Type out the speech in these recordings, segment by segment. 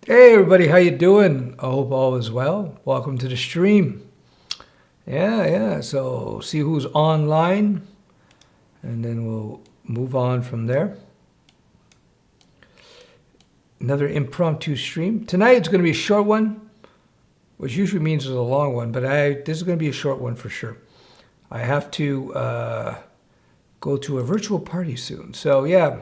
Hey everybody, how you doing? I hope all is well. Welcome to the stream. Yeah. So see who's online, and then we'll move on from there. Another impromptu stream. Tonight it's going to be a short one, which usually means it's a long one, but this is going to be a short one for sure. I have to go to a virtual party soon. So yeah,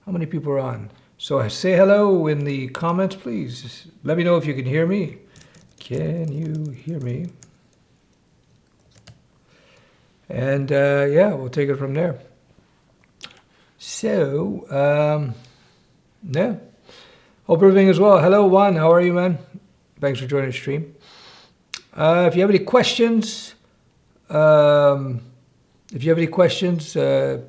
how many people are on? So say hello in the comments, please. Let me know if you can hear me. Can you hear me? And yeah, we'll take it from there. So, yeah. Hope everything is well. Hello, Juan. How are you, man? Thanks for joining the stream. If you have any questions,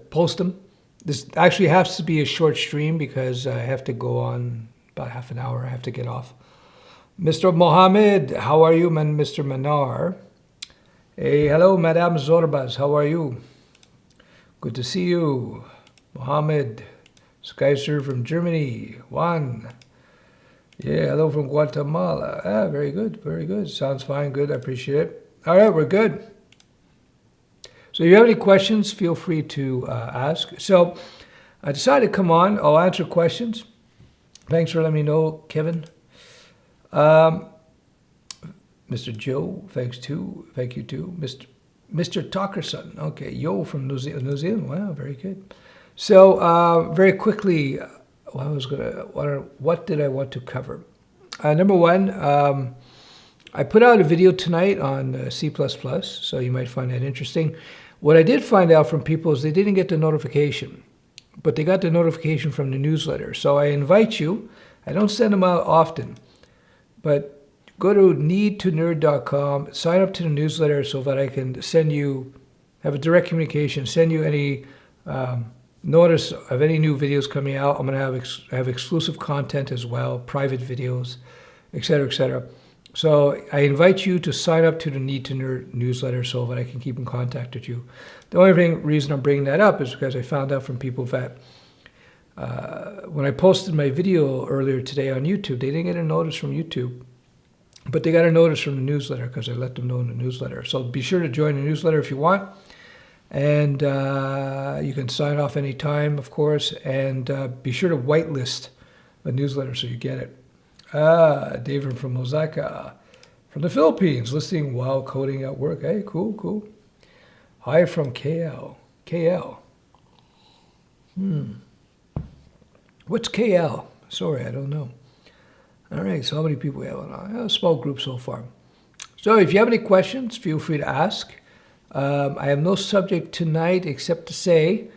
post them. This actually has to be a short stream because I have to go on about half an hour. I have to get off. Mr. Mohammed, how are you, man? Mr. Manar. Hey, hello, Madame Zorbaz. How are you? Good to see you. Mohammed, Skyser from Germany. Juan. Yeah, hello from Guatemala. Ah, very good, very good. Sounds fine, good. I appreciate it. All right, we're good. So if you have any questions, feel free to ask. So I decided to come on. I'll answer questions. Thanks for letting me know, Kevin. Mr. Joe, thanks too. Thank you too. Mr. Talkerson. Okay, Yo from New Zealand. Wow, very good. So very quickly, what did I want to cover? Number one, I put out a video tonight on C++, so you might find that interesting. What I did find out from people is they didn't get the notification, but they got the notification from the newsletter. So I invite you. I don't send them out often, but go to needtonerd.com, sign up to the newsletter so that I can have a direct communication, send you any notice of any new videos coming out. I'm going to have exclusive content as well, private videos, etc., etc. So I invite you to sign up to the Need to Nerd newsletter so that I can keep in contact with you. The only reason I'm bringing that up is because I found out from people that when I posted my video earlier today on YouTube, they didn't get a notice from YouTube, but they got a notice from the newsletter because I let them know in the newsletter. So be sure to join the newsletter if you want. And you can sign off anytime, of course, and be sure to whitelist the newsletter so you get it. David from Osaka, from the Philippines, listening while coding at work. Hey, cool. Hi from KL. What's KL? Sorry, I don't know. All right, so how many people we have on? A small group so far. So if you have any questions, feel free to ask. I have no subject tonight except to say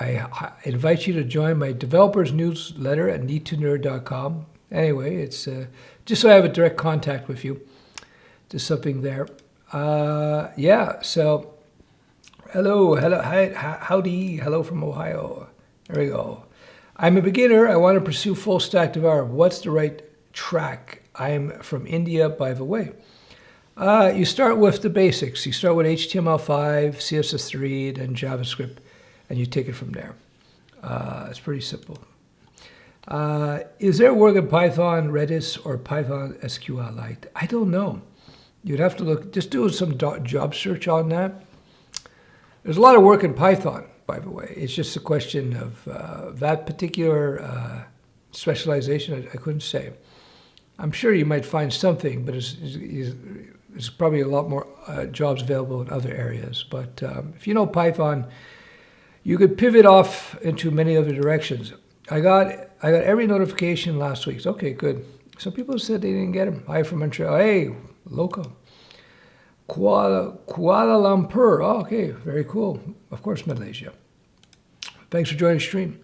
I invite you to join my developers newsletter at needtonerd.com. Anyway, it's just so I have a direct contact with you. Just something there. Yeah, so hello, hi, howdy, hello from Ohio. There we go. I'm a beginner. I want to pursue full stack developer. What's the right track? I'm from India, by the way. You start with the basics. You start with HTML5, CSS3, then JavaScript, and you take it from there. It's pretty simple. Is there work in Python, Redis, or Python SQLite? I don't know. You'd have to look, just do some job search on that. There's a lot of work in Python, by the way. It's just a question of that particular specialization, I couldn't say. I'm sure you might find something, but there's probably a lot more jobs available in other areas. But if you know Python, you could pivot off into many other directions. I got every notification last week. Okay, good. Some people said they didn't get them. Hi from Montreal. Hey, local. Kuala Lumpur. Oh, okay, very cool. Of course, Malaysia. Thanks for joining the stream.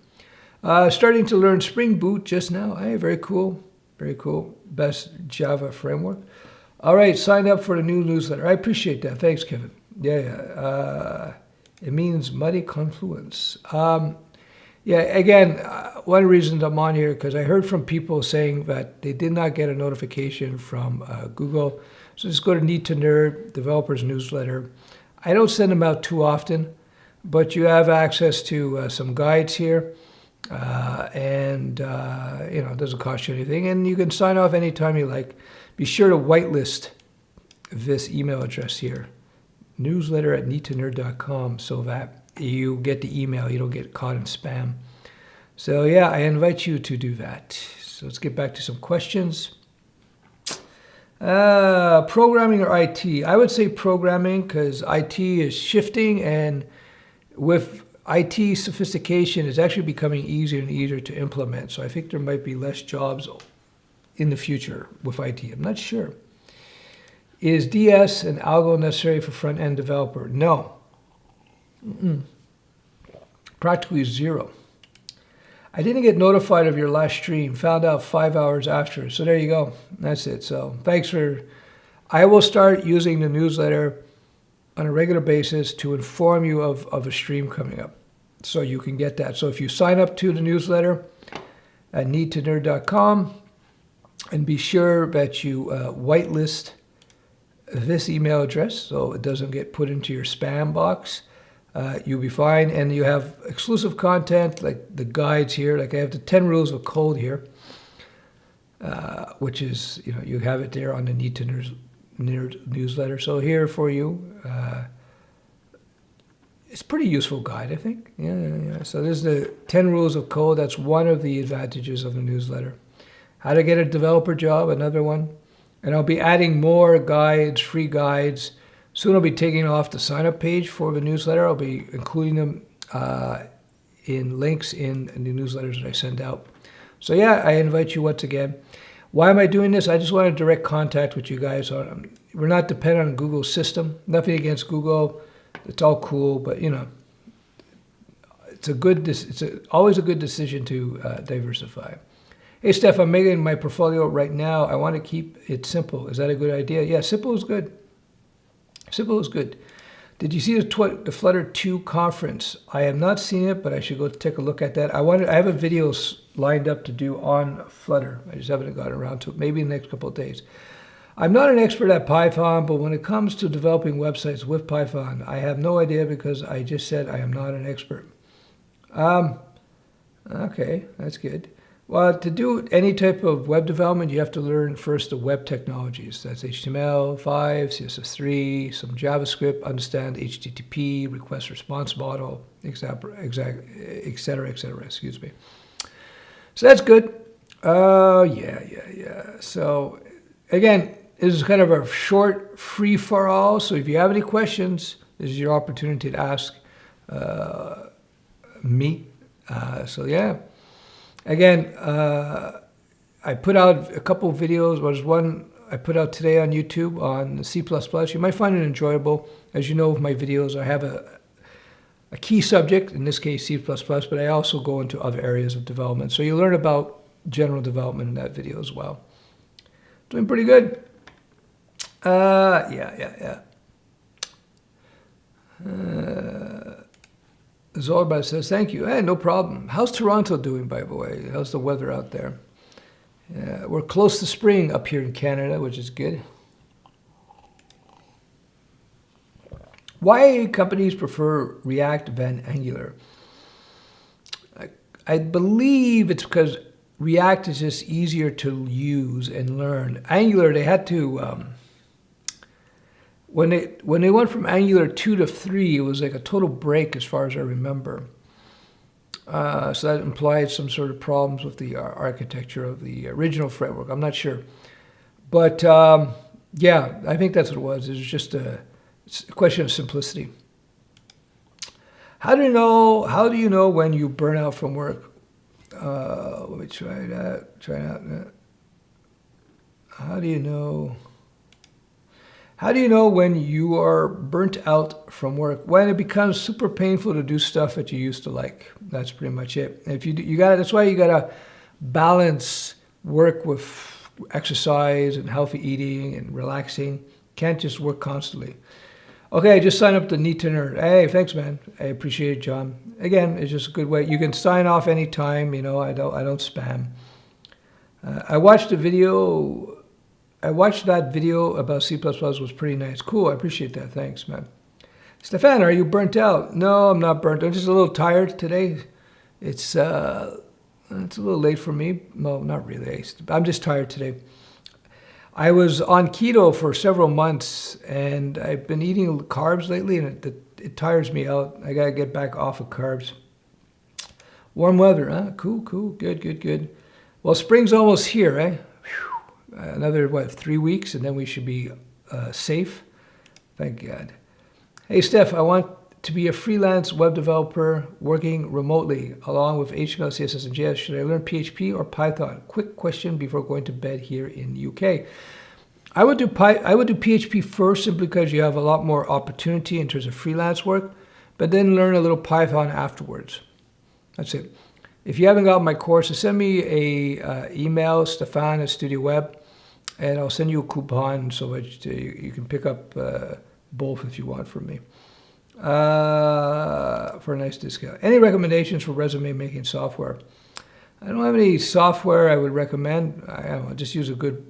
Starting to learn Spring Boot just now. Hey, very cool. Very cool. Best Java framework. All right, sign up for the new newsletter. I appreciate that. Thanks, Kevin. Yeah. It means muddy confluence. Yeah, again, one reason I'm on here, because I heard from people saying that they did not get a notification from Google. So just go to Need to Nerd, developers newsletter. I don't send them out too often, but you have access to some guides here. It doesn't cost you anything, and you can sign off anytime you like. Be sure to whitelist this email address here, newsletter@needtonerd.com, so that you get the email, you don't get caught in spam. So yeah, I invite you to do that. So let's get back to some questions. Programming or IT? I would say programming, because IT is shifting, and with IT sophistication, it's actually becoming easier and easier to implement. So I think there might be less jobs in the future with IT. I'm not sure. Is DS and algo necessary for front-end developer? No. Practically zero. I didn't get notified of your last stream. Found out 5 hours after. So there you go. That's it. So thanks for... I will start using the newsletter on a regular basis to inform you of a stream coming up, so you can get that. So if you sign up to the newsletter at needtonerd.com, and be sure that you whitelist this email address so it doesn't get put into your spam box, you'll be fine. And you have exclusive content like the guides here. Like I have the 10 rules of code here, which is, you have it there on the Need to Nerd newsletter. So here for you, it's a pretty useful guide, I think. Yeah. So this is the 10 rules of code. That's one of the advantages of the newsletter. How to get a developer job, another one. And I'll be adding more guides, free guides. Soon I'll be taking off the sign-up page for the newsletter. I'll be including them in links in the newsletters that I send out. So yeah, I invite you once again. Why am I doing this? I just want direct contact with you guys. We're not dependent on Google's system. Nothing against Google. It's all cool, but it's always a good decision to diversify. Hey, Steph, I'm making my portfolio right now. I want to keep it simple. Is that a good idea? Yeah, simple is good. Simple is good. Did you see the Flutter 2 conference? I have not seen it, but I should go take a look at that. I have a video lined up to do on Flutter. I just haven't gotten around to it. Maybe in the next couple of days. I'm not an expert at Python, but when it comes to developing websites with Python, I have no idea because I just said I am not an expert. Okay, that's good. Well, to do any type of web development, you have to learn first the web technologies. That's HTML5, CSS3, some JavaScript, understand HTTP, request response model, et cetera, excuse me. So that's good. Yeah. So again, this is kind of a short free-for-all. So if you have any questions, this is your opportunity to ask me. So yeah. Again, I put out a couple of videos. There's one I put out today on YouTube on C++. You might find it enjoyable. As you know, with my videos, I have a key subject, in this case C++, but I also go into other areas of development. So you learn about general development in that video as well. Doing pretty good. Yeah. Zorba says, thank you. Hey, no problem. How's Toronto doing, by the way? How's the weather out there? We're close to spring up here in Canada, which is good. Why companies prefer React than Angular? I believe it's because React is just easier to use and learn. Angular, they had to... When they went from Angular 2 to 3, it was like a total break as far as I remember. So that implied some sort of problems with the architecture of the original framework. I'm not sure. But yeah, I think that's what it was. It's just it's a question of simplicity. How do you know when you burn out from work? Let me try that. How do you know? How do you know when you are burnt out from work? When it becomes super painful to do stuff that you used to like. That's pretty much it. If that's why you gotta balance work with exercise and healthy eating and relaxing. Can't just work constantly. Okay, just sign up to Need to Nerd. Hey, thanks, man. I appreciate it, John. Again, it's just a good way. You can sign off anytime. I don't spam. I watched that video about C++. Was pretty nice. Cool, I appreciate that. Thanks, man. Stefan, are you burnt out? No, I'm not burnt. I'm just a little tired today. It's a little late for me. Well, not really. I'm just tired today. I was on keto for several months, and I've been eating carbs lately, and it tires me out. I gotta get back off of carbs. Warm weather, huh? Cool, good. Well, spring's almost here, eh? Whew. Another, 3 weeks, and then we should be safe. Thank God. Hey, Steph, I want to be a freelance web developer working remotely, along with HTML, CSS, and JS. Should I learn PHP or Python? Quick question before going to bed here in the UK. I would do PHP first, simply because you have a lot more opportunity in terms of freelance work, but then learn a little Python afterwards. That's it. If you haven't got my course, send me a email, Stefan@StudioWeb, and I'll send you a coupon so that you can pick up both if you want from me. For a nice discount. Any recommendations for resume making software? I don't have any software I would recommend. I don't know, just use a good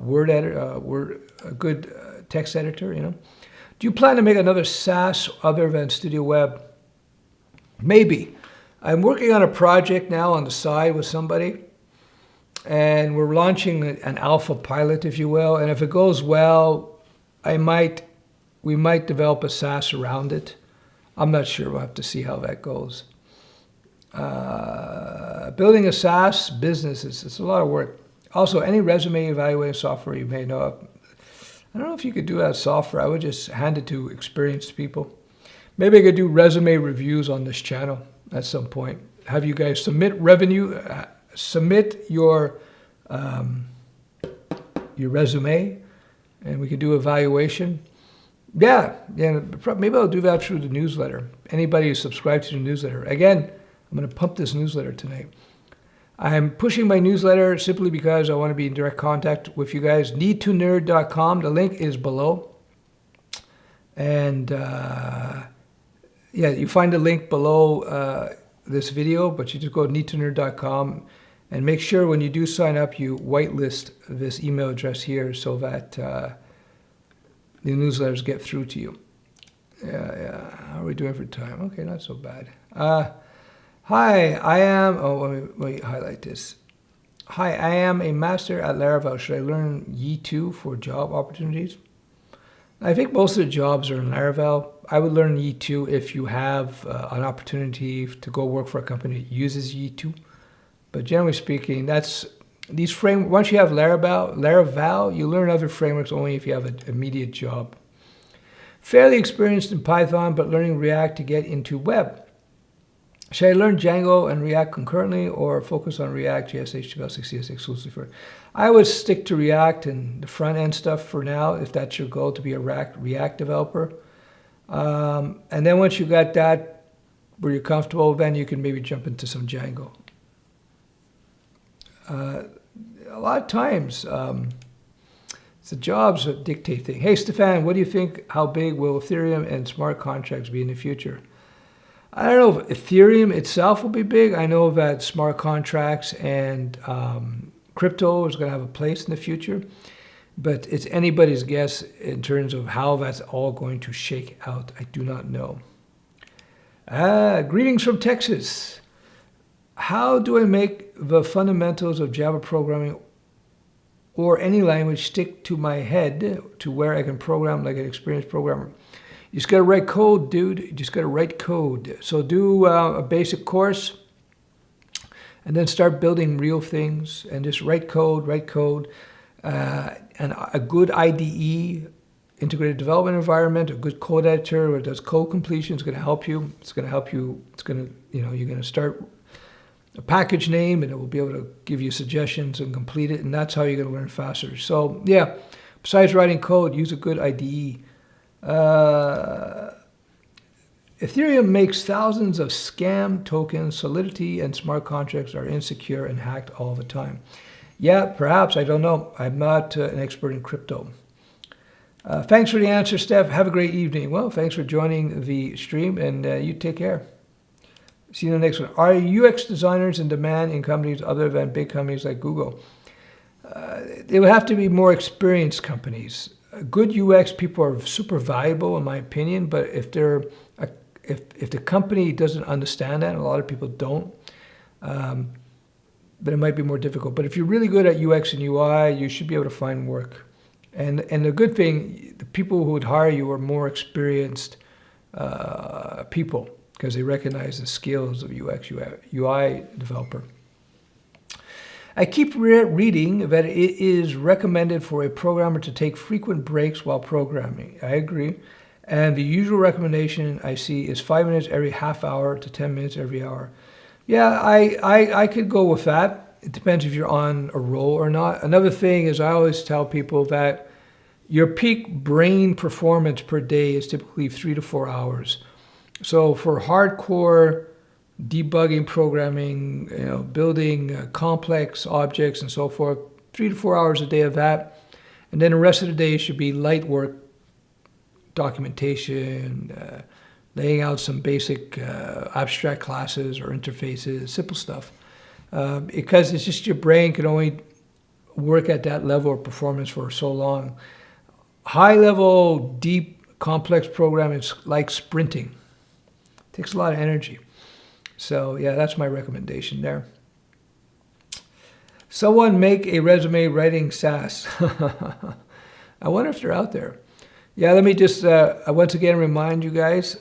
word editor, a good text editor. Do you plan to make another SaaS other than StudioWeb? Maybe. I'm working on a project now on the side with somebody, and we're launching an alpha pilot, if you will. And if it goes well, we might develop a SaaS around it. I'm not sure. We'll have to see how that goes. Building a SaaS business it's a lot of work. Also, any resume evaluating software you may know of. I don't know if you could do that software. I would just hand it to experienced people. Maybe I could do resume reviews on this channel at some point. Have you guys submit your resume, and we could do evaluation. Yeah, maybe I'll do that through the newsletter. Anybody who subscribes to the newsletter. Again, I'm going to pump this newsletter tonight. I'm pushing my newsletter simply because I want to be in direct contact with you guys. Need2Nerd.com. The link is below. And you find the link below this video, but you just go to Need2Nerd.com and make sure when you do sign up, you whitelist this email address here so that the newsletters get through to you. Yeah. How are we doing for time? Okay, not so bad. Hi, I am, let me highlight this. Hi, I am a master at Laravel. Should I learn Yi2 for job opportunities? I think most of the jobs are in Laravel. I would learn Yi2 if you have an opportunity to go work for a company that uses Yi2. But generally speaking, once you have Laravel, you learn other frameworks only if you have an immediate job. Fairly experienced in Python, but learning React to get into web. Should I learn Django and React concurrently or focus on React, JS, HTML, CSS exclusively? I would stick to React and the front end stuff for now, if that's your goal, to be a React developer. And then once you got that where you're comfortable, then you can maybe jump into some Django. A lot of times, it's the jobs that dictate things. Hey, Stefan, what do you think? How big will Ethereum and smart contracts be in the future? I don't know if Ethereum itself will be big. I know that smart contracts and crypto is going to have a place in the future, but it's anybody's guess in terms of how that's all going to shake out. I do not know. Greetings from Texas. How do I make the fundamentals of Java programming or any language stick to my head to where I can program like an experienced programmer? You just got to write code, dude. You just got to write code. So do a basic course and then start building real things and just write code. And a good IDE, integrated development environment, a good code editor that does code completion is going to help you. You're going to start a package name and it will be able to give you suggestions and complete it. And that's how you're going to learn faster. So yeah, besides writing code, use a good IDE. Ethereum makes thousands of scam tokens. Solidity and smart contracts are insecure and hacked all the time. Yeah, perhaps. I don't know. I'm not an expert in crypto. Thanks for the answer, Steph. Have a great evening. Well, thanks for joining the stream, and you take care. See you in the next one. Are UX designers in demand in companies other than big companies like Google? They would have to be more experienced companies. Good UX people are super valuable, in my opinion, but if they're if the company doesn't understand that, and a lot of people don't, then it might be more difficult. But if you're really good at UX and UI, you should be able to find work. And the good thing, the people who would hire you are more experienced people because they recognize the skills of UX, UI developer. I keep reading that it is recommended for a programmer to take frequent breaks while programming. I agree. And the usual recommendation I see is 5 minutes every half hour to 10 minutes every hour. Yeah, I could go with that. It depends if you're on a roll or not. Another thing is I always tell people that your peak brain performance per day is typically 3 to 4 hours. So for hardcore debugging, programming, building complex objects and so forth, 3 to 4 hours a day of that. And then the rest of the day should be light work, documentation, laying out some basic abstract classes or interfaces, simple stuff. Because it's just your brain can only work at that level of performance for so long. High level, deep, complex programming is like sprinting. It takes a lot of energy. So yeah, that's my recommendation there. Someone make a resume writing SAS. I wonder if they're out there. Yeah, let me just once again remind you guys,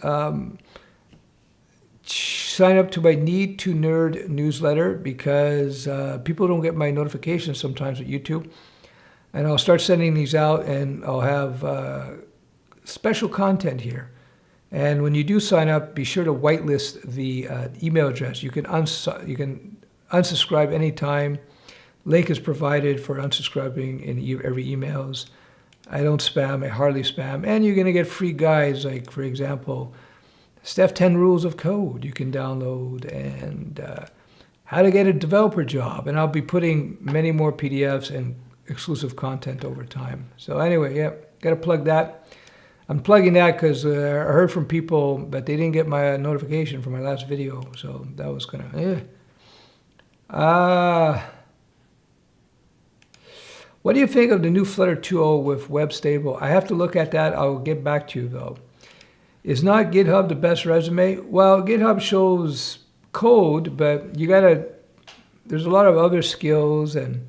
sign up to my Need to Nerd newsletter because people don't get my notifications sometimes at YouTube. And I'll start sending these out and I'll have special content here. And when you do sign up, be sure to whitelist the email address. You can unsubscribe anytime. Link is provided for unsubscribing in every emails. I don't spam, I hardly spam. And you're gonna get free guides, like for example, Steph 10 Rules of Code you can download, and how to get a developer job. And I'll be putting many more PDFs and exclusive content over time. So anyway, yeah, gotta plug that. I'm plugging that because I heard from people that they didn't get my notification for my last video. So that was kind of, What do you think of the new Flutter 2.0 with Web Stable? I have to look at that. I'll get back to you though. Is not GitHub the best resume? Well, GitHub shows code, but there's a lot of other skills and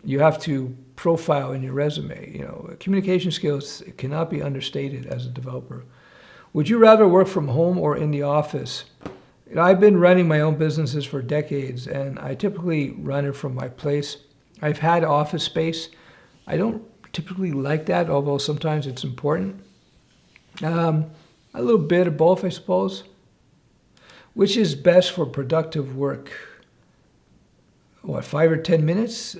you have to profile in your resume. Communication skills cannot be understated as a developer. Would you rather work from home or in the office? I've been running my own businesses for decades and I typically run it from my place. I've had office space. I don't typically like that, although sometimes it's important. A little bit of both, I suppose. Which is best for productive work? What, 5 or 10 minutes?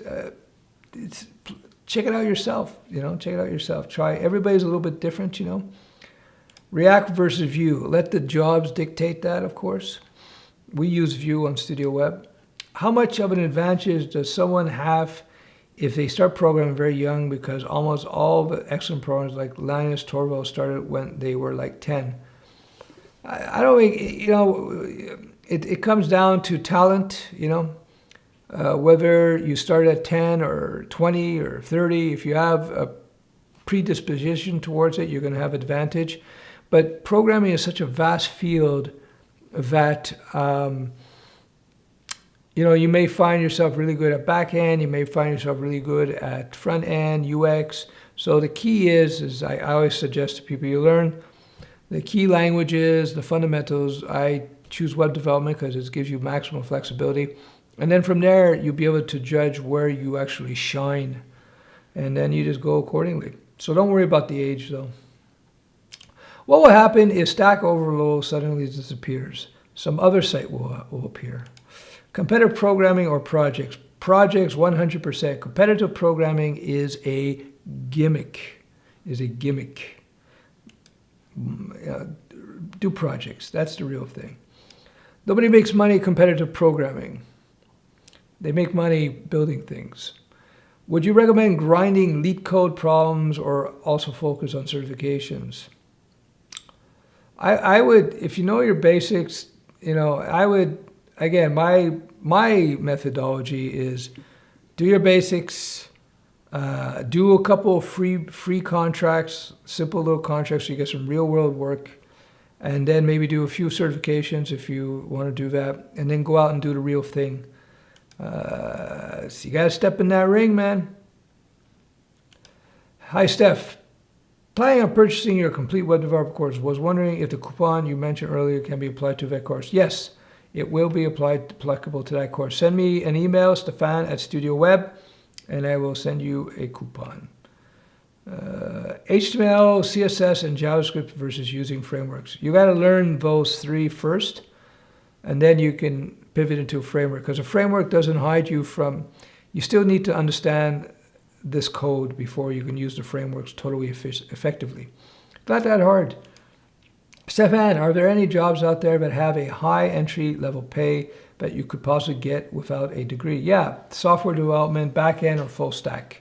Check it out yourself, check it out yourself. Try, everybody's a little bit different, React versus Vue. Let the jobs dictate that, of course. We use Vue on Studio Web. How much of an advantage does someone have if they start programming very young? Because almost all the excellent programmers like Linus Torvalds started when they were like 10. I don't think, it comes down to talent, whether you start at 10 or 20 or 30. If you have a predisposition towards it, you're going to have advantage. But programming is such a vast field that you may find yourself really good at back end, you may find yourself really good at front end, UX. So the key is I always suggest to people, you learn the key languages, the fundamentals. I choose web development because it gives you maximum flexibility. And then from there, you'll be able to judge where you actually shine. And then you just go accordingly. So don't worry about the age though. What will happen if Stack Overflow suddenly disappears? Some other site will appear. Competitive programming or projects? Projects 100%. Competitive programming is a gimmick. Do projects. That's the real thing. Nobody makes money competitive programming. They make money building things. Would you recommend grinding leak code problems or also focus on certifications? I would, if you know your basics, I would, again, my methodology is do your basics, do a couple of free contracts, simple little contracts so you get some real world work, and then maybe do a few certifications if you want to do that, and then go out and do the real thing. So you got to step in that ring, man. Hi, Steph. Planning on purchasing your complete web developer course. Was wondering if the coupon you mentioned earlier can be applied to that course. Yes, it will be applicable to that course. Send me an email, Stefan@StudioWeb, and I will send you a coupon. HTML, CSS, and JavaScript versus using frameworks. You got to learn those three first, and then you can pivot into a framework, because a framework doesn't hide you from, you still need to understand this code before you can use the frameworks totally effectively. Not that hard. Stefan, are there any jobs out there that have a high entry level pay that you could possibly get without a degree? Yeah, software development, back-end or full stack.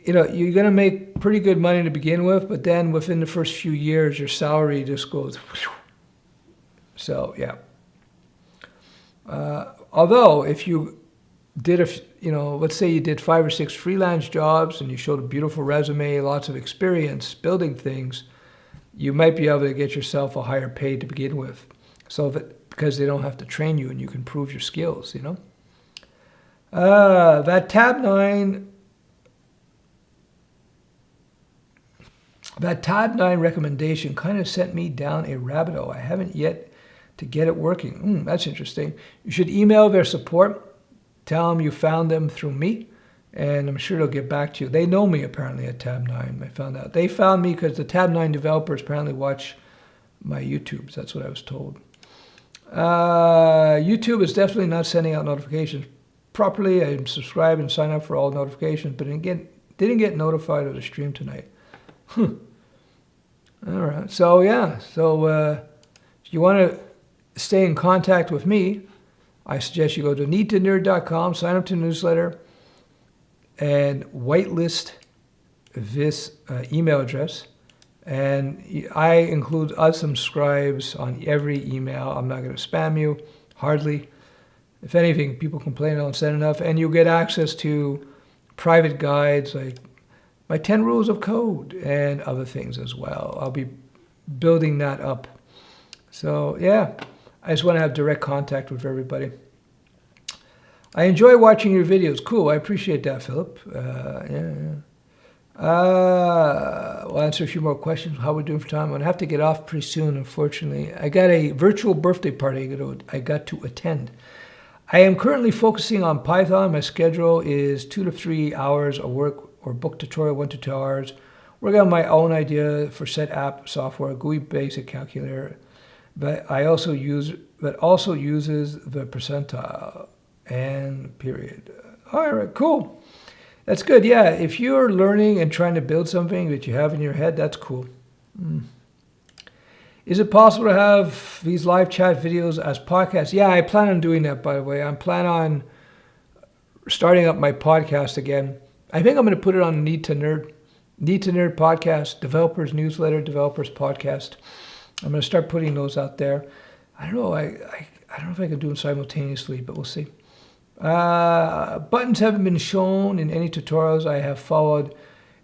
You know, you're going to make pretty good money to begin with, but then within the first few years, your salary just goes whew. So, yeah. Although, if you did, let's say you did 5 or 6 freelance jobs and you showed a beautiful resume, lots of experience building things, you might be able to get yourself a higher pay to begin with. So because they don't have to train you and you can prove your skills, you know. That tab 9 recommendation kind of sent me down a rabbit hole. I haven't yet to get it working. That's interesting. You should email their support. Tell them you found them through me, and I'm sure they'll get back to you. They know me apparently at Tab 9. I found out. They found me because the Tab 9 developers apparently watch my YouTubes. That's what I was told. YouTube is definitely not sending out notifications properly. I subscribed and signed up for all notifications, but again, didn't get notified of the stream tonight. All right. So yeah. So if you want to stay in contact with me, I suggest you go to needtonerd.com, sign up to the newsletter, and whitelist this email address. And I include unsubscribes on every email. I'm not going to spam you, hardly. If anything, people complain I don't send enough. And you'll get access to private guides like my 10 rules of code and other things as well. I'll be building that up. So yeah, I just want to have direct contact with everybody. I enjoy watching your videos. Cool, I appreciate that, Philip. We'll answer a few more questions. How are we doing for time? I'm going to have to get off pretty soon, unfortunately. I got a virtual birthday party I got to attend. I am currently focusing on Python. My schedule is 2 to 3 hours of work or book tutorial, 1 to 2 hours. Working on my own idea for set app software, GUI basic calculator, but also uses the percentile and period. All right, cool. That's good. Yeah, if you're learning and trying to build something that you have in your head, that's cool. Is it possible to have these live chat videos as podcasts? Yeah, I plan on doing that, by the way. I plan on starting up my podcast again. I think I'm going to put it on Need to Nerd podcast, developers newsletter, developers podcast. I'm going to start putting those out there. I don't know. I don't know if I can do them simultaneously, but we'll see. Buttons haven't been shown in any tutorials I have followed.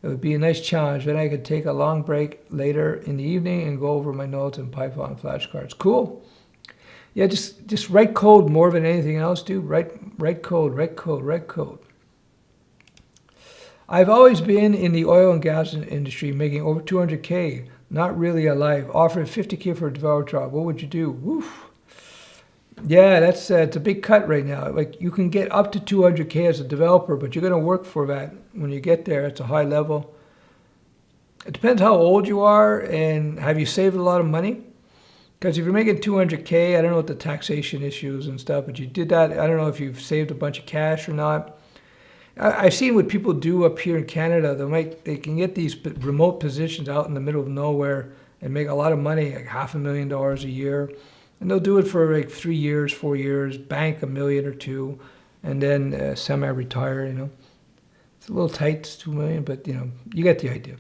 It would be a nice challenge. Then I could take a long break later in the evening and go over my notes and Python flashcards. Cool. Yeah, just write code more than anything else, dude. Write code. I've always been in the oil and gas industry, making over 200K. Not really alive. Offered 50K for a developer job. What would you do? Woof. Yeah, it's a big cut right now. Like, you can get up to 200K as a developer, but you're going to work for that when you get there. It's a high level. It depends how old you are and have you saved a lot of money. Because if you're making 200K, I don't know what the taxation issues and stuff, but you did that. I don't know if you've saved a bunch of cash or not. I've seen what people do up here in Canada. They can get these remote positions out in the middle of nowhere and make a lot of money, like $500,000 a year. And they'll do it for like 3 years, 4 years, bank $1 million or $2 million, and then semi-retire, you know. It's a little tight, it's $2 million, but you know, you get the idea.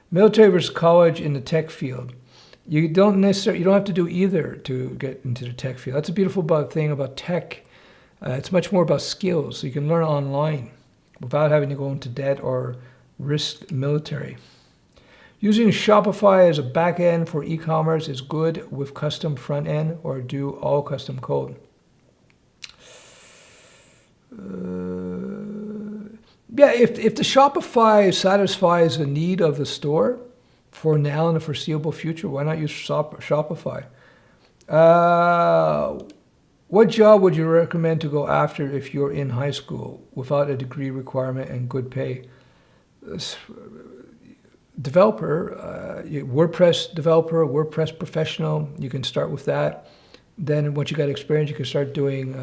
Military versus college in the tech field. You don't have to do either to get into the tech field. That's a beautiful thing about tech. It's much more about skills. So you can learn online without having to go into debt or risk military. Using Shopify as a backend for e-commerce is good with custom front end or do all custom code. Yeah, if the Shopify satisfies the need of the store for now and the foreseeable future, why not use Shopify? What job would you recommend to go after if you're in high school without a degree requirement and good pay? Developer, WordPress developer, WordPress professional, you can start with that. Then once you got experience, you can start doing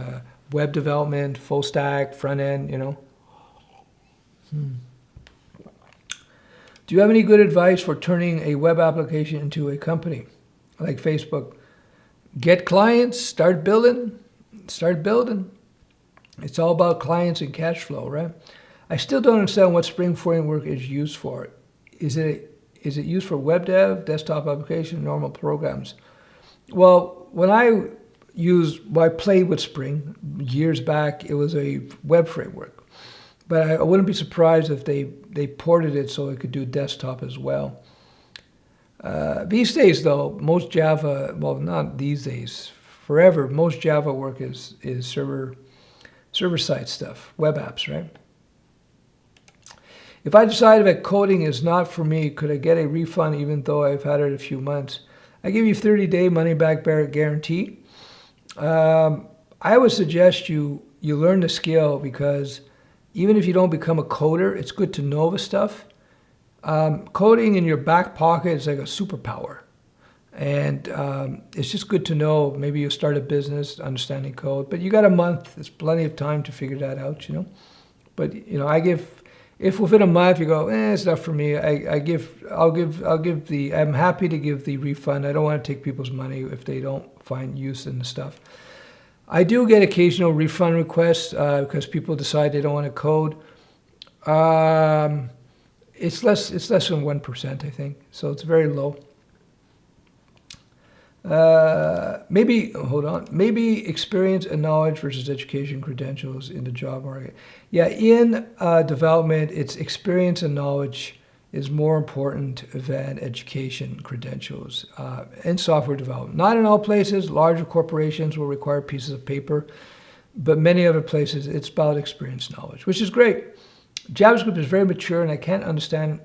web development, full stack, front end, you know. Do you have any good advice for turning a web application into a company like Facebook? Get clients, start building. It's all about clients and cash flow, right? I still don't understand what Spring Framework is used for. Is it used for web dev, desktop application, normal programs? Well, when I played with Spring years back, it was a web framework. But I wouldn't be surprised if they ported it so it could do desktop as well. These days, though, most Java, well, not these days, forever, most Java work is server-side stuff, web apps, right? If I decided that coding is not for me, could I get a refund even though I've had it a few months? I give you 30-day money-back guarantee. I would suggest you learn the skill because even if you don't become a coder, it's good to know the stuff. Coding in your back pocket is like a superpower. And it's just good to know. Maybe you start a business understanding code, but you got a month. There's plenty of time to figure that out, you know. But you know, if within a month you go, it's not for me, I'm happy to give the refund. I don't want to take people's money if they don't find use in the stuff. I do get occasional refund requests because people decide they don't want to code. It's less than 1%, I think. So it's very low. Maybe experience and knowledge versus education credentials in the job market. Yeah, in development, it's experience and knowledge is more important than education credentials in software development. Not in all places. Larger corporations will require pieces of paper, but many other places, it's about experience knowledge, which is great. JavaScript is very mature, and I can't understand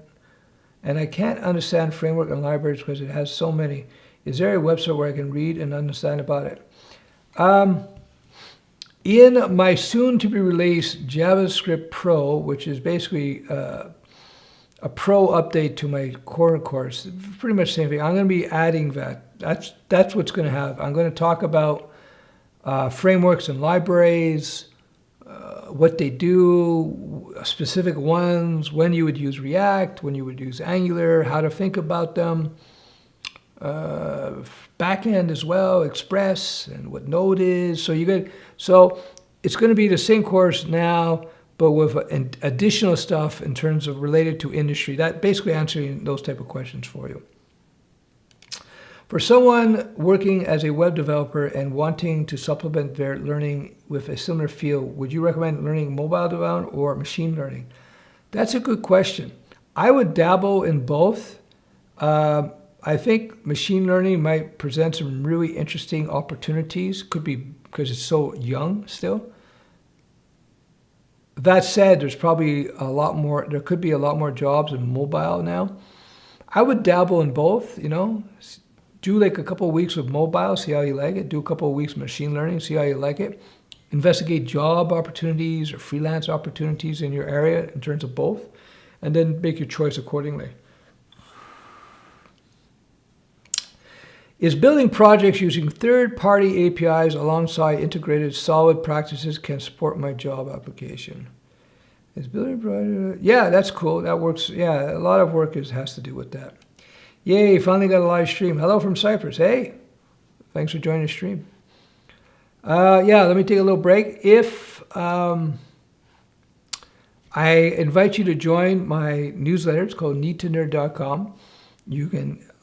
framework and libraries because it has so many. Is there a website where I can read and understand about it? In my soon-to-be-released JavaScript Pro, which is basically a pro update to my core course, pretty much the same thing. I'm going to be adding that. That's what's going to have. I'm going to talk about frameworks and libraries, what they do, specific ones, when you would use React, when you would use Angular, how to think about them. Backend as well, Express, and what Node is. So it's going to be the same course now, but with additional stuff in terms of related to industry. That basically answering those type of questions for you. For someone working as a web developer and wanting to supplement their learning with a similar field, would you recommend learning mobile development or machine learning? That's a good question. I would dabble in both. I think machine learning might present some really interesting opportunities. Could be because it's so young still. That said, there could be a lot more jobs in mobile now. I would dabble in both, you know. Do like a couple of weeks with mobile, see how you like it. Do a couple of weeks machine learning, see how you like it. Investigate job opportunities or freelance opportunities in your area in terms of both, and then make your choice accordingly. Is building projects using third-party APIs alongside integrated solid practices can support my job application? Is building project? Yeah, that's cool. That works. Yeah, a lot of work has to do with that. Yay, finally got a live stream. Hello from Cyprus. Hey, thanks for joining the stream. Yeah, let me take a little break. If I invite you to join my newsletter, it's called needtonerd.com.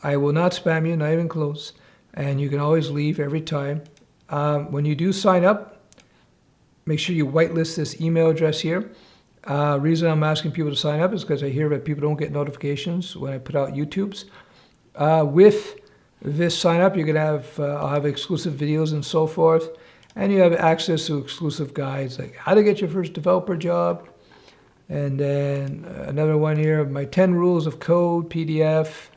I will not spam you, not even close, and you can always leave every time. When you do sign up, make sure you whitelist this email address here. Reason I'm asking people to sign up is because I hear that people don't get notifications when I put out YouTubes. With this sign up, you're gonna have I'll have exclusive videos and so forth, and you have access to exclusive guides like how to get your first developer job, and then another one here, my 10 rules of code PDF.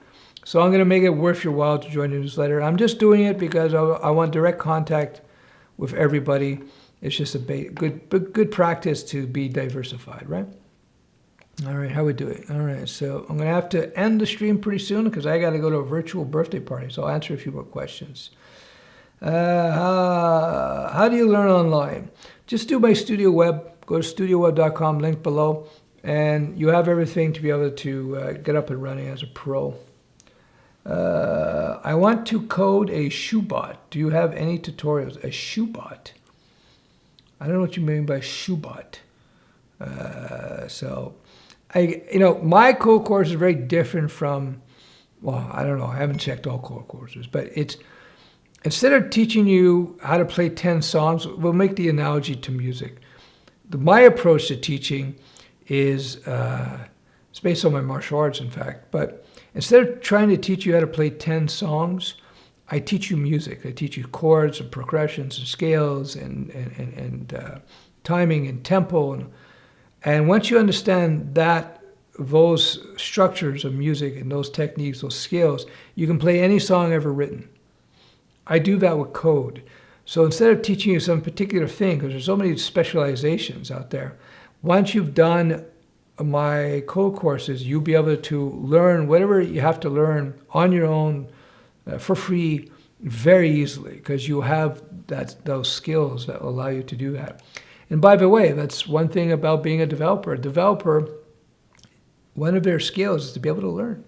So I'm gonna make it worth your while to join the newsletter. I'm just doing it because I want direct contact with everybody. It's just a good practice to be diversified, right? All right, how we doing? All right, so I'm gonna have to end the stream pretty soon because I got to go to a virtual birthday party. So I'll answer a few more questions. How do you learn online? Just do my Studio Web. Go to studioweb.com, link below, and you have everything to be able to get up and running as a pro. I want to code a shoebot. Do you have any tutorials? A shoebot? I don't know what you mean by shoebot. My code course is very different from, well, I don't know. I haven't checked all code courses, but it's instead of teaching you how to play 10 songs, we'll make the analogy to music. My approach to teaching is, it's based on my martial arts, in fact, but instead of trying to teach you how to play 10 songs, I teach you music. I teach you chords and progressions and scales and timing and tempo. And once you understand those structures of music and those techniques, those skills, you can play any song ever written. I do that with code. So instead of teaching you some particular thing, because there's so many specializations out there, once you've done my code courses, you'll be able to learn whatever you have to learn on your own for free very easily, because you have those skills that will allow you to do that. And by the way, that's one thing about being a developer. A developer, one of their skills is to be able to learn.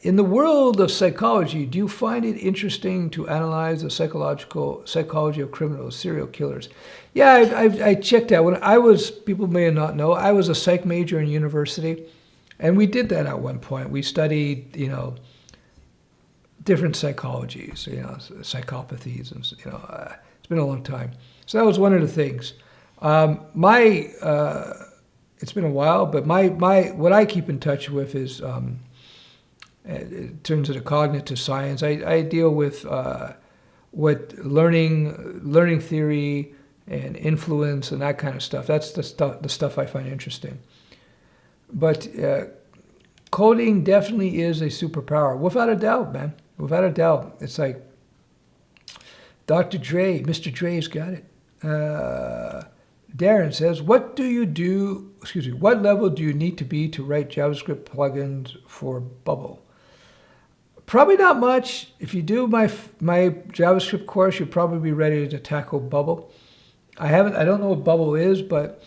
In the world of psychology, do you find it interesting to analyze the psychology of criminals, serial killers? Yeah, I checked out. When I was, people may not know, I was a psych major in university, and we did that at one point. We studied, different psychologies, psychopathies, and it's been a long time. So that was one of the things. It's been a while, but what I keep in touch with is. In terms of the cognitive science, I deal with what learning theory and influence and that kind of stuff. That's the stuff I find interesting. But coding definitely is a superpower, without a doubt, man. Without a doubt. It's like Dr. Dre, Mr. Dre's got it. Darren says, what level do you need to be to write JavaScript plugins for Bubble? Probably not much. If you do my JavaScript course, you'll probably be ready to tackle Bubble. I don't know what Bubble is, but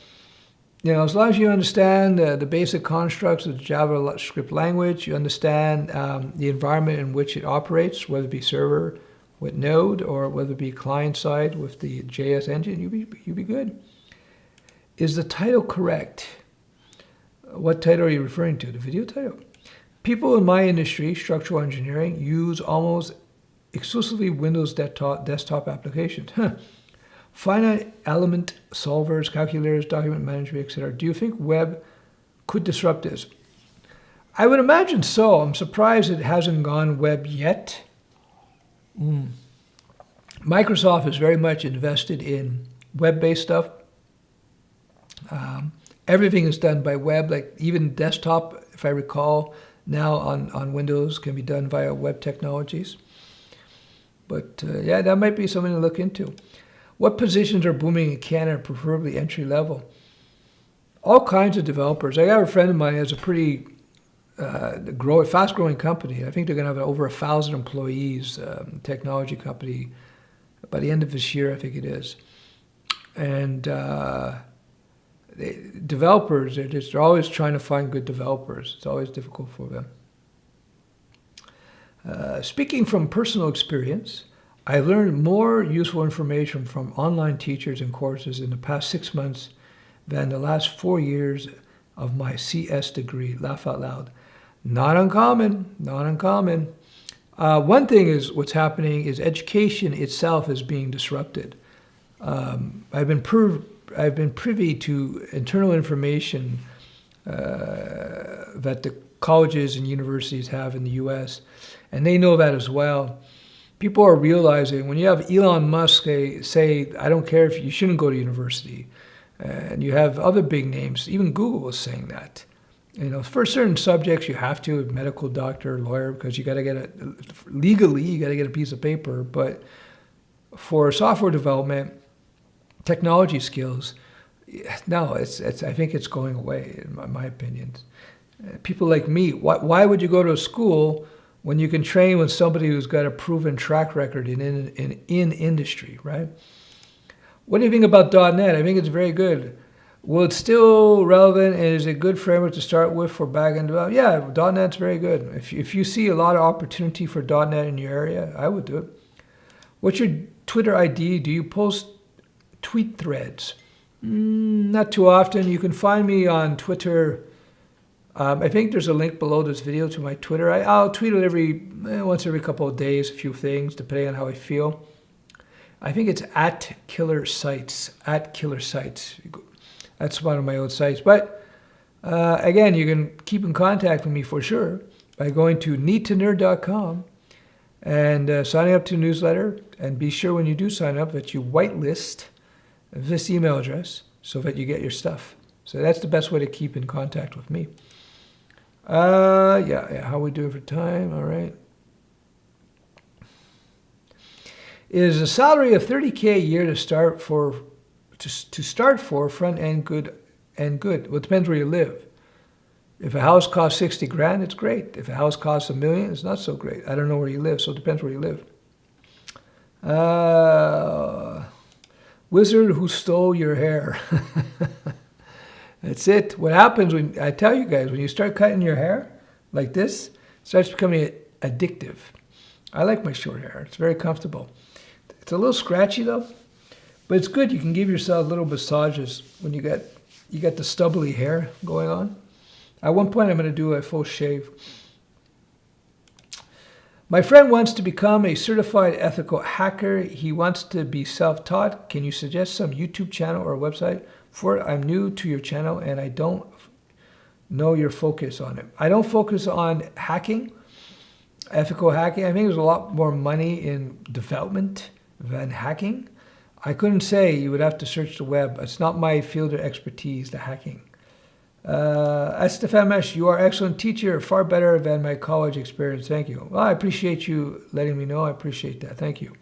as long as you understand the basic constructs of the JavaScript language, you understand the environment in which it operates, whether it be server with Node or whether it be client side with the JS engine, you'll be good. Is the title correct? What title are you referring to? The video title? People in my industry, structural engineering, use almost exclusively Windows desktop applications. Finite element solvers, calculators, document management, etc. Do you think web could disrupt this? I would imagine so. I'm surprised it hasn't gone web yet. Microsoft is very much invested in web-based stuff. Everything is done by web, like even desktop, if I recall, now on Windows can be done via web technologies. But that might be something to look into. What positions are booming in Canada, preferably entry level? All kinds of developers. I got a friend of mine who has a pretty fast-growing company. I think they're going to have over 1,000 employees, technology company, by the end of this year, I think it is. And developers, they're always trying to find good developers. It's always difficult for them. Speaking from personal experience, I learned more useful information from online teachers and courses in the past 6 months than the last 4 years of my CS degree. Laugh out loud. Not uncommon, not uncommon. One thing is what's happening is education itself is being disrupted. I've been I've been privy to internal information that the colleges and universities have in the U.S., and they know that as well. People are realizing when you have Elon Musk say, I don't care if you shouldn't go to university, and you have other big names, even Google is saying that. You know, for certain subjects you have to, medical doctor, lawyer, because you got to get legally you got to get a piece of paper. But for software development, technology skills, no, it's I think it's going away in my opinion. People like me, why would you go to a school when you can train with somebody who's got a proven track record in industry, right? What do you think about .NET? I think it's very good. Well, it's still relevant, and is a good framework to start with for backend development. Yeah, .NET's very good. If you see a lot of opportunity for .NET in your area, I would do it. What's your Twitter ID? Do you post tweet threads? Not too often. You can find me on Twitter. I think there's a link below this video to my Twitter. I'll tweet it once every couple of days, a few things, depending on how I feel. I think it's @KillerSites, @KillerSites. That's one of my old sites. But again, you can keep in contact with me for sure by going to needtonerd.com and signing up to the newsletter. And be sure when you do sign up that you whitelist this email address so that you get your stuff. So that's the best way to keep in contact with me. Yeah, how are we doing for time? All right. Is a salary of $30K a year to start for front end good and good? Well, it depends where you live. If a house costs 60 grand, it's great. If a house costs $1 million, it's not so great. I don't know where you live, so it depends where you live. Wizard who stole your hair. That's it. What happens when, I tell you guys, when you start cutting your hair like this, it starts becoming addictive. I like my short hair. It's very comfortable. It's a little scratchy though, but it's good. You can give yourself little massages when you got the stubbly hair going on. At one point, I'm going to do a full shave. My friend wants to become a certified ethical hacker. He wants to be self-taught. Can you suggest some YouTube channel or website for it? I'm new to your channel and I don't know your focus on it. I don't focus on hacking, ethical hacking. I think there's a lot more money in development than hacking. I couldn't say. You would have to search the web. It's not my field of expertise, the hacking. Stefan Mesh, you are an excellent teacher, far better than my college experience. Thank you. Well, I appreciate you letting me know. I appreciate that. Thank you.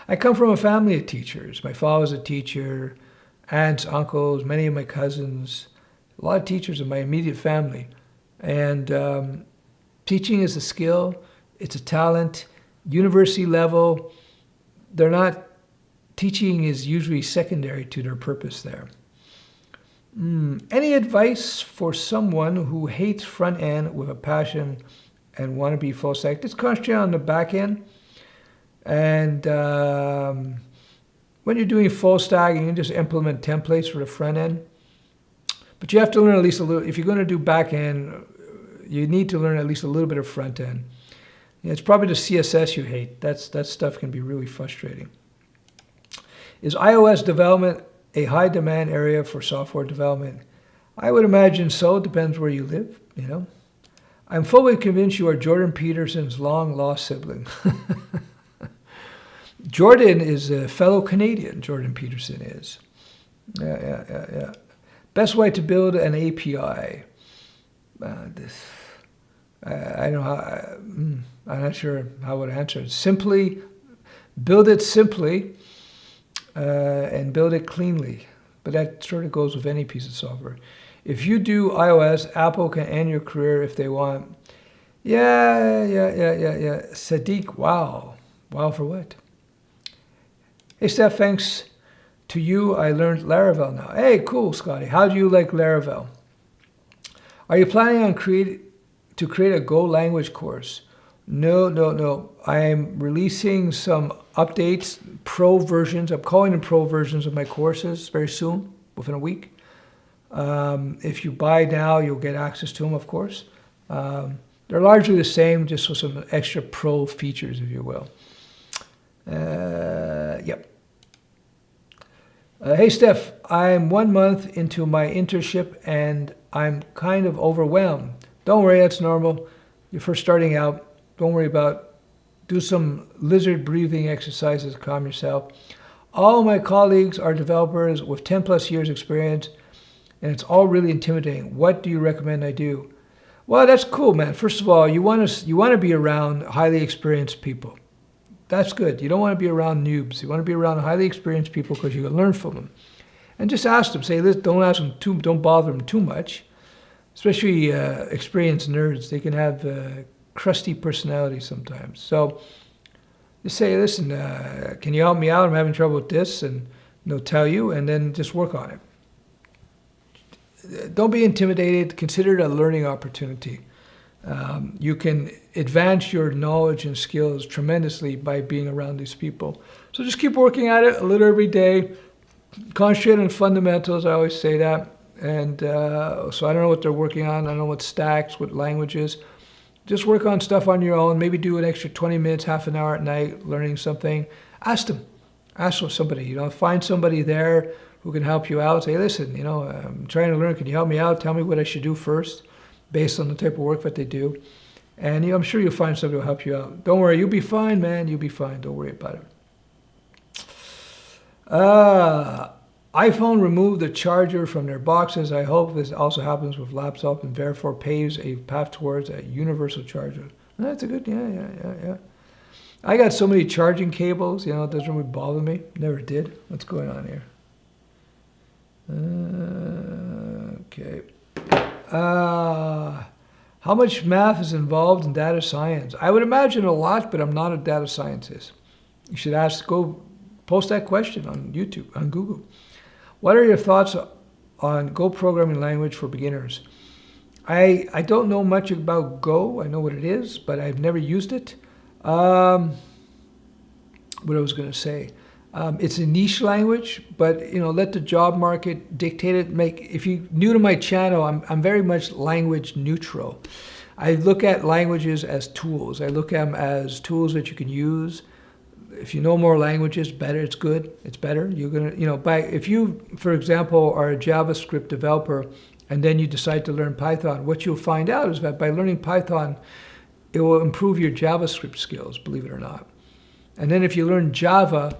I come from a family of teachers. My father was a teacher, aunts, uncles, many of my cousins, a lot of teachers in my immediate family. And teaching is a skill. It's a talent. University level, teaching is usually secondary to their purpose there. Any advice for someone who hates front end with a passion and want to be full stack? Just concentrate on the back end. And when you're doing full stack, you can just implement templates for the front end. But you have to learn at least a little. If you're going to do back end, you need to learn at least a little bit of front end. It's probably the CSS you hate. That stuff can be really frustrating. Is iOS development a high demand area for software development? I would imagine so. It depends where you live, you know. I'm fully convinced you are Jordan Peterson's long lost sibling. Jordan is a fellow Canadian, Jordan Peterson is. Yeah. Best way to build an API. I don't know how, I'm not sure how I would answer it. Simply, build it simply. And build it cleanly. But that sort of goes with any piece of software. If you do iOS, Apple can end your career if they want. Yeah. Sadiq, wow. Wow for what? Hey, Steph, thanks to you, I learned Laravel now. Hey, cool, Scotty. How do you like Laravel? Are you planning on create a Go language course? No. I am releasing some updates, pro versions. I'm calling them pro versions of my courses very soon, within a week. If you buy now, you'll get access to them, of course. They're largely the same, just with some extra pro features, if you will. Yep. Hey, Steph, I'm 1 month into my internship and I'm kind of overwhelmed. Don't worry, that's normal. You're first starting out. Don't worry about. Do some lizard breathing exercises, calm yourself. All my colleagues are developers with 10 plus years experience, and it's all really intimidating. What do you recommend I do? Well, that's cool, man. First of all, you want to be around highly experienced people. That's good. You don't want to be around noobs. You want to be around highly experienced people because you can learn from them. And just ask them. Say, listen, don't bother them too much. Especially experienced nerds. They can have crusty personalities sometimes. So just say, listen, can you help me out? I'm having trouble with this, and they'll tell you, and then just work on it. Don't be intimidated. Consider it a learning opportunity. You can advance your knowledge and skills tremendously by being around these people. So just keep working at it a little every day. Concentrate on fundamentals, I always say that. And so I don't know what they're working on. I don't know what stacks, what languages. Just work on stuff on your own. Maybe do an extra 20 minutes, half an hour at night, learning something. Ask them. Ask for somebody. Find somebody there who can help you out. Say, listen, I'm trying to learn. Can you help me out? Tell me what I should do first, based on the type of work that they do. And I'm sure you'll find somebody who will help you out. Don't worry, you'll be fine, man. You'll be fine. Don't worry about it. iPhone removed the charger from their boxes. I hope this also happens with laptop and therefore paves a path towards a universal charger. That's a good, yeah. I got so many charging cables, it doesn't really bother me. Never did. What's going on here? Okay. How much math is involved in data science? I would imagine a lot, but I'm not a data scientist. You should go post that question on YouTube, on Google. What are your thoughts on Go programming language for beginners? I don't know much about Go. I know what it is, but I've never used it. What I was going to say. It's a niche language, but let the job market dictate it. If you're new to my channel, I'm very much language neutral. I look at languages as tools. I look at them as tools that you can use. If you know more languages, better. It's good. It's better. You're gonna, if you, for example, are a JavaScript developer, and then you decide to learn Python, what you'll find out is that by learning Python, it will improve your JavaScript skills. Believe it or not. And then if you learn Java,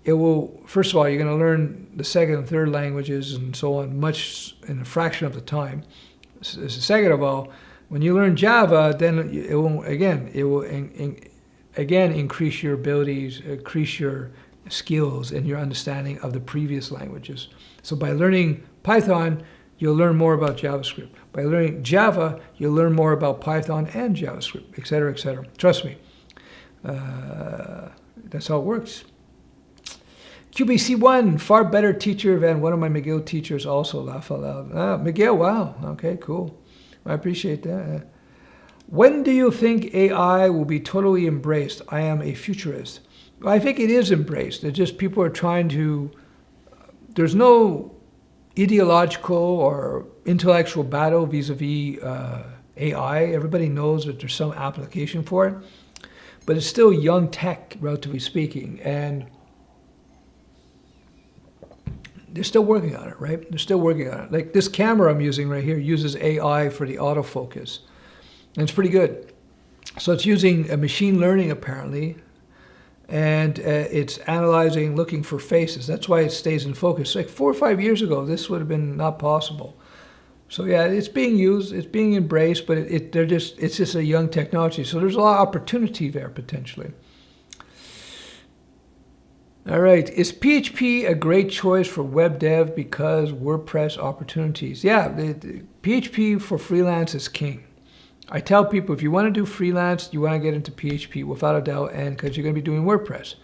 it will, first of all, you're going to learn the second and third languages and so on much in a fraction of the time. Second of all, when you learn Java, then it will increase your abilities, increase your skills and your understanding of the previous languages. So by learning Python, you'll learn more about JavaScript. By learning Java, you'll learn more about Python and JavaScript, et cetera, et cetera. Trust me. That's how it works. QBC1, far better teacher than one of my McGill teachers, also laugh out loud. McGill, wow. Okay, cool. I appreciate that. When do you think AI will be totally embraced? I am a futurist. I think it is embraced. It's just people are trying to, there's no ideological or intellectual battle vis-a-vis AI. Everybody knows that there's some application for it, but it's still young tech, relatively speaking, and they're still working on it, right? They're still working on it. Like this camera I'm using right here uses AI for the autofocus. And it's pretty good. So it's using a machine learning apparently, and it's analyzing, looking for faces. That's why it stays in focus. Like 4 or 5 years ago, this would have been not possible. So yeah, it's being used, it's being embraced, but it's just a young technology. So there's a lot of opportunity there potentially. All right, is PHP a great choice for web dev because WordPress opportunities? Yeah, the PHP for freelance is king. I tell people if you want to do freelance, you want to get into PHP without a doubt, and because you're going to be doing WordPress.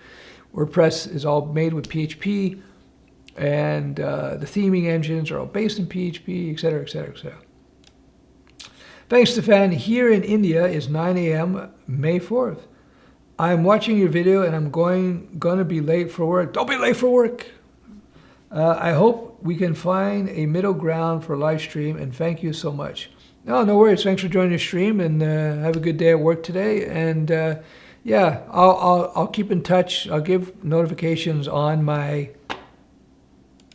WordPress is all made with PHP, and the theming engines are all based in PHP, et cetera, et cetera, et cetera. Thanks, Stefan. Here in India is 9 a.m. May 4th. I'm watching your video and I'm gonna be late for work. Don't be late for work. I hope we can find a middle ground for live stream, and thank you so much. No worries. Thanks for joining the stream, and have a good day at work today. And yeah, I'll keep in touch. I'll give notifications on my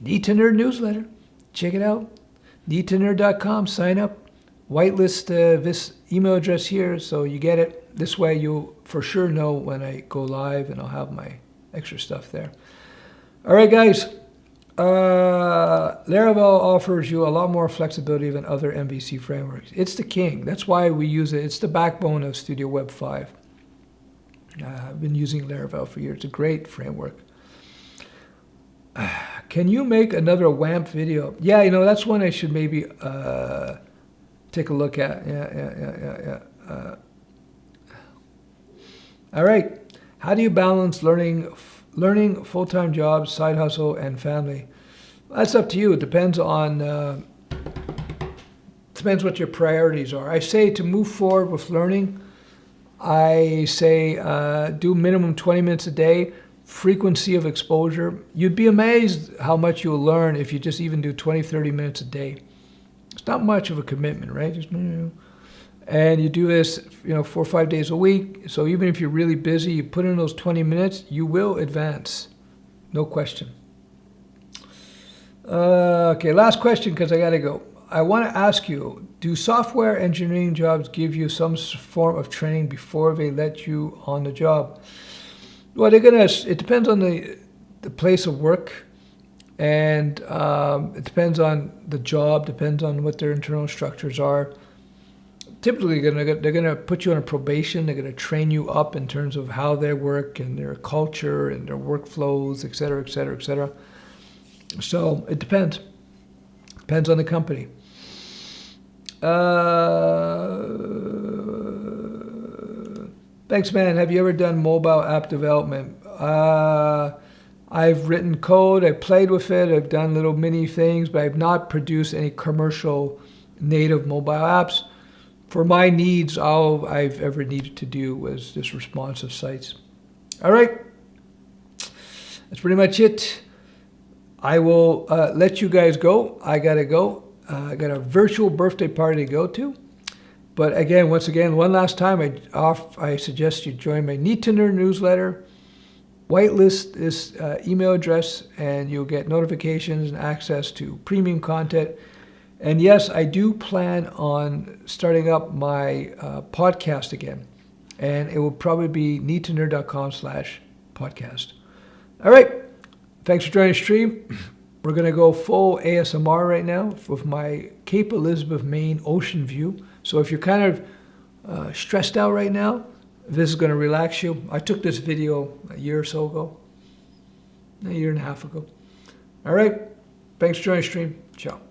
Need to Nerd newsletter. Check it out. Needtonerd.com. Sign up. Whitelist this email address here so you get it. This way you'll for sure know when I go live, and I'll have my extra stuff there. All right, guys. Laravel offers you a lot more flexibility than other MVC frameworks. It's the king. That's why we use it. It's the backbone of Studio Web 5. I've been using Laravel for years. It's a great framework. Can you make another WAMP video? Yeah, you know, that's one I should maybe take a look at. Yeah. All right. How do you balance learning full-time jobs, side hustle, and family? That's up to you. It depends on depends what your priorities are. I say to move forward with learning, I say do minimum 20 minutes a day, frequency of exposure. You'd be amazed how much you'll learn if you just even do 20, 30 minutes a day. It's not much of a commitment, right? Just, and you do this, 4 or 5 days a week. So even if you're really busy, you put in those 20 minutes, you will advance. No question. Okay, last question because I got to go. I want to ask you, do software engineering jobs give you some form of training before they let you on the job? Well, it depends on the place of work, and it depends on the job, depends on what their internal structures are. Typically, they're going to put you on a probation. They're going to train you up in terms of how they work and their culture and their workflows, et cetera, et cetera, et cetera. So it depends. Depends on the company. Thanks, man. Have you ever done mobile app development? I've written code. I've played with it. I've done little mini things, but I've not produced any commercial native mobile apps. For my needs, all I've ever needed to do was just responsive sites. All right. That's pretty much it. I will let you guys go. I got to go. I got a virtual birthday party to go to. But again, once again, one last time, I suggest you join my Need to Nerd newsletter. Whitelist this email address, and you'll get notifications and access to premium content. And yes, I do plan on starting up my podcast again. And it will probably be needtonerd.com/podcast. All right. Thanks for joining the stream. We're going to go full ASMR right now with my Cape Elizabeth, Maine ocean view. So if you're kind of stressed out right now, this is going to relax you. I took this video a year or so ago, a year and a half ago. All right. Thanks for joining the stream. Ciao.